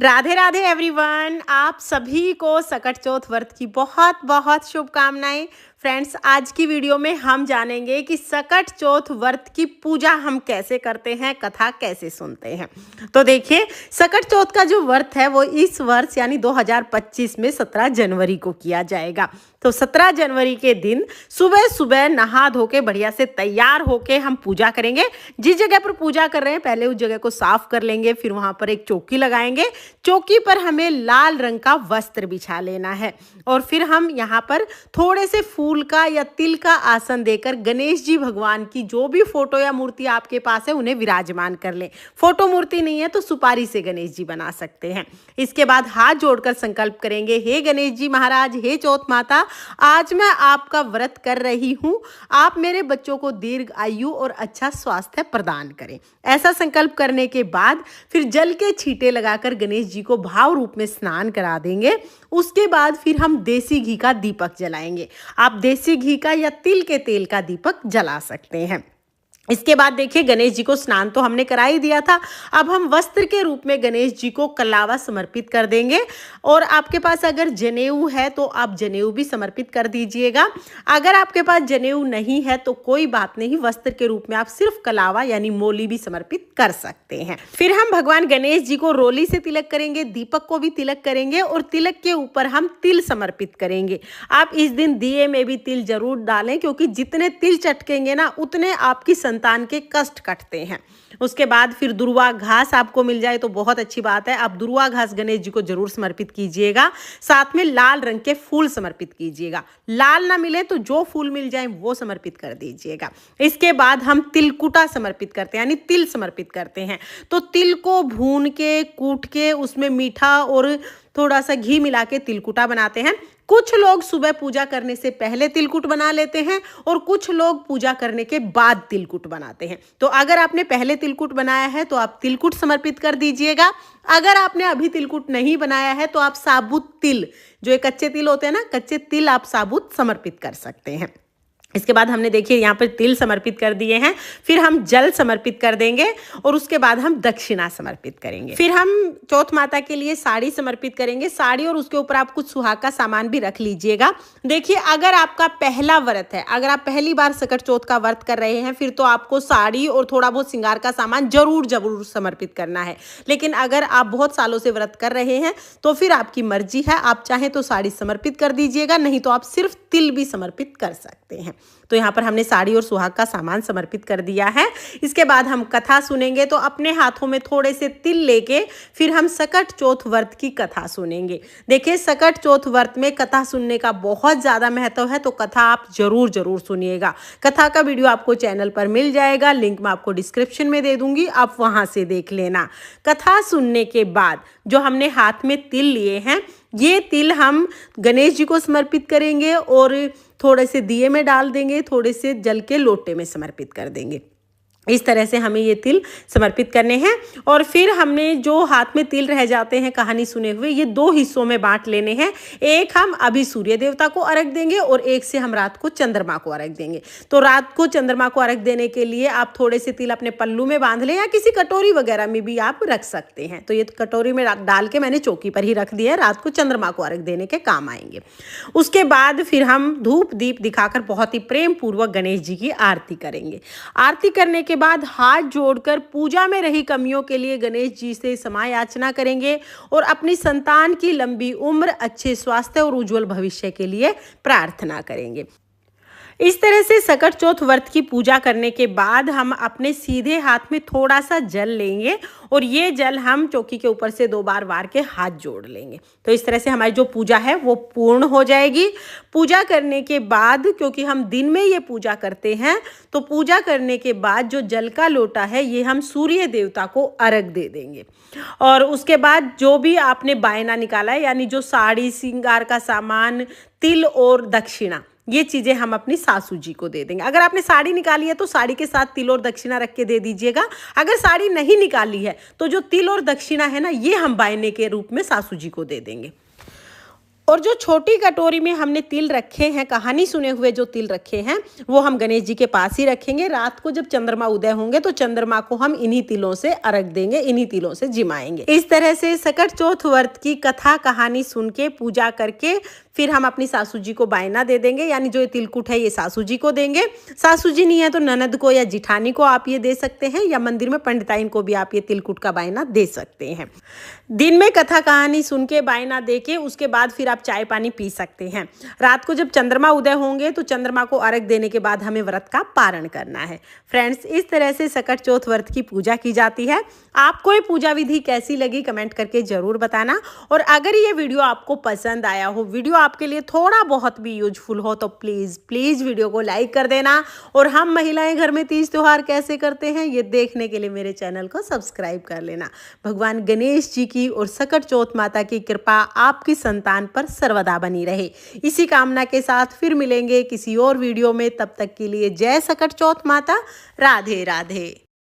Radhe Radhe everyone, आप सभी को सकट चौथ व्रत की बहुत बहुत शुभकामनाएं। फ्रेंड्स, आज की वीडियो में हम जानेंगे कि सकट चौथ व्रत की पूजा हम कैसे करते हैं, कथा कैसे सुनते हैं। तो देखिए, सकट चौथ का जो व्रत है वो इस वर्ष यानी 2025 में 17 जनवरी को किया जाएगा। तो 17 जनवरी के दिन सुबह सुबह नहा धो के बढ़िया से तैयार होके हम पूजा करेंगे। जिस जगह पर पूजा कर रहे हैं पहले उस जगह को साफ कर लेंगे, फिर वहां पर एक चौकी लगाएंगे। चौकी पर हमें लाल रंग का वस्त्र बिछा लेना है और फिर हम यहाँ पर थोड़े से फूल का या तिल का आसन देकर गणेश जी भगवान की जो भी फोटो या मूर्ति आपके पास है उन्हें विराजमान कर लें। फोटो मूर्ति नहीं है तो सुपारी से गणेश जी बना सकते हैं। इसके बाद हाथ जोड़कर संकल्प करेंगे, हे गणेश जी महाराज, हे चौथ माता, आज मैं आपका व्रत कर रही हूँ, आप मेरे बच्चों को दीर्घ आयु और अच्छा स्वास्थ्य प्रदान करें। ऐसा संकल्प करने के बाद फिर जल के छींटे लगाकर गणेश जी को भाव रूप में स्नान करा देंगे। उसके बाद फिर हम देसी घी का दीपक जलाएंगे। आप देसी घी का या तिल के तेल का दीपक जला सकते हैं। इसके बाद देखिए, गणेश जी को स्नान तो हमने करा ही दिया था। अब हम वस्त्र के रूप में गणेश जी को कलावा समर्पित कर देंगे और आपके पास अगर जनेऊ है तो आप जनेऊ भी समर्पित कर दीजिएगा। अगर आपके पास जनेऊ नहीं है तो कोई बात नहीं, वस्त्र के रूप में आप सिर्फ कलावा यानी मोली भी समर्पित कर सकते हैं। फिर हम भगवान गणेश जी को रोली से तिलक करेंगे, दीपक को भी तिलक करेंगे और तिलक के ऊपर हम तिल समर्पित करेंगे। आप इस दिन दिए में भी तिल जरूर डालें, क्योंकि जितने तिल चटकेंगे ना उतने आपकी संतान के कष्ट कटते हैं। उसके बाद फिर दुर्वा घास आपको मिल जाए तो बहुत अच्छी बात है। आप दुर्वा घास गणेश जी को जरूर समर्पित कीजिएगा। साथ में लाल रंग के फूल समर्पित कीजिएगा। लाल ना मिले तो जो फूल मिल जाए वो समर्पित कर दीजिएगा। इसके बाद हम तिलकुटा समर्पित करते हैं यानी तिल समर्पित करते हैं। तो तिल को भून के कूट के उसमें मीठा और थोड़ा सा घी मिला के तिलकुटा बनाते हैं। कुछ लोग सुबह पूजा करने से पहले तिलकुट बना लेते हैं और कुछ लोग पूजा करने के बाद तिलकुट बनाते हैं। तो अगर आपने पहले तिलकुट बनाया है तो आप तिलकुट समर्पित कर दीजिएगा। अगर आपने अभी तिलकुट नहीं बनाया है तो आप साबुत तिल, जो ये कच्चे तिल होते हैं ना, कच्चे तिल आप साबुत समर्पित कर सकते हैं। इसके बाद हमने देखिए यहाँ पर तिल समर्पित कर दिए हैं। फिर हम जल समर्पित कर देंगे और उसके बाद हम दक्षिणा समर्पित करेंगे। फिर हम चौथ माता के लिए साड़ी समर्पित करेंगे। साड़ी और उसके ऊपर आप कुछ सुहाग का सामान भी रख लीजिएगा। देखिए, अगर आपका पहला व्रत है, अगर आप पहली बार सकट चौथ का व्रत कर रहे हैं, फिर तो आपको साड़ी और थोड़ा बहुत श्रृंगार का सामान जरूर जरूर समर्पित करना है। लेकिन अगर आप बहुत सालों से व्रत कर रहे हैं तो फिर आपकी मर्जी है, आप चाहें तो साड़ी समर्पित कर दीजिएगा, नहीं तो आप सिर्फ तिल भी समर्पित कर सकते हैं। तो यहाँ पर हमने साड़ी और सुहाग का सामान समर्पित कर दिया है। इसके बाद हम कथा सुनेंगे। तो अपने हाथों में थोड़े से तिल लेके फिर हम सकट चौथ व्रत की कथा सुनेंगे। देखिए, सकट चौथ व्रत में कथा सुनने का बहुत ज़्यादा महत्व है, तो कथा आप जरूर जरूर सुनिएगा। कथा का वीडियो आपको चैनल पर मिल जाएगा, लिंक मैं आपको डिस्क्रिप्शन में दे दूंगी, आप वहाँ से देख लेना। कथा सुनने के बाद जो हमने हाथ में तिल लिए हैं, ये तिल हम गणेश जी को समर्पित करेंगे और थोड़े से दिए में डाल देंगे, थोड़े से जल के लोटे में समर्पित कर देंगे। इस तरह से हमें ये तिल समर्पित करने हैं। और फिर हमने जो हाथ में तिल रह जाते हैं कहानी सुने हुए, ये दो हिस्सों में बांट लेने हैं। एक हम अभी सूर्य देवता को अर्घ देंगे और एक से हम रात को चंद्रमा को अर्घ देंगे। तो रात को चंद्रमा को अर्घ देने के लिए आप थोड़े से तिल अपने पल्लू में बांध लें या किसी कटोरी वगैरह में भी आप रख सकते हैं। तो ये कटोरी में डाल के मैंने चौकी पर ही रख दिया है, रात को चंद्रमा को अर्घ देने के काम आएंगे। उसके बाद फिर हम धूप दीप दिखाकर बहुत ही प्रेम पूर्वक गणेश जी की आरती करेंगे। आरती करने के बाद हाथ जोड़कर पूजा में रही कमियों के लिए गणेश जी से क्षमा याचना करेंगे और अपनी संतान की लंबी उम्र, अच्छे स्वास्थ्य और उज्जवल भविष्य के लिए प्रार्थना करेंगे। इस तरह से सकट चौथ व्रत की पूजा करने के बाद हम अपने सीधे हाथ में थोड़ा सा जल लेंगे और ये जल हम चौकी के ऊपर से 2 बार वार के हाथ जोड़ लेंगे। तो इस तरह से हमारी जो पूजा है वो पूर्ण हो जाएगी। पूजा करने के बाद, क्योंकि हम दिन में ये पूजा करते हैं, तो पूजा करने के बाद जो जल का लोटा है ये हम सूर्य देवता को अर्घ दे देंगे। और उसके बाद जो भी आपने बायना निकाला है, यानी जो साड़ी, श्रृंगार का सामान, तिल और दक्षिणा, ये चीज़ें हम अपनी सासू जी को दे देंगे। अगर आपने साड़ी निकाली है तो साड़ी के साथ तिल और दक्षिणा रख के दे दीजिएगा। अगर साड़ी नहीं निकाली है तो जो तिल और दक्षिणा है ना, ये हम बायने के रूप में सासू जी को दे देंगे। और जो छोटी कटोरी में हमने तिल रखे हैं, कहानी सुने हुए जो तिल रखे हैं, वो हम गणेश जी के पास ही रखेंगे। रात को जब चंद्रमा उदय होंगे तो चंद्रमा को हम इन्हीं तिलों से अर्घ देंगे, इन्हीं तिलों से जिमाएंगे। इस तरह से सकट चौथ व्रत की कथा कहानी सुन के पूजा करके फिर हम अपनी सासू जी को बायना दे देंगे, यानी जो ये तिलकुट है ये सासू जी को देंगे। सासू जी नहीं है तो ननद को या जिठानी को आप ये दे सकते हैं, या मंदिर में पंडिताइन को भी आप ये तिलकुट का बायना दे सकते हैं। दिन में कथा कहानी सुन के बायना दे के उसके बाद फिर आप चाय पानी पी सकते हैं। रात को जब चंद्रमा उदय होंगे तो चंद्रमा को अर्घ देने के बाद हमें व्रत का पारण करना है। फ्रेंड्स, इस तरह से सकट चौथ व्रत की पूजा की जाती है। आपको ये पूजा विधि कैसी लगी कमेंट करके जरूर बताना। और अगर ये वीडियो आपको पसंद आया हो, वीडियो आपके लिए थोड़ा बहुत भी यूजफुल हो, तो प्लीज़ वीडियो को लाइक कर देना। और हम महिलाएं घर में तीज त्योहार कैसे करते हैं ये देखने के लिए मेरे चैनल को सब्सक्राइब कर लेना। भगवान गणेश जी की और सकट चौथ माता की कृपा आपकी संतान पर सर्वदा बनी रहे, इसी कामना के साथ फिर मिलेंगे किसी और वीडियो में। तब तक के लिए जय सकट चौथ माता। राधे राधे।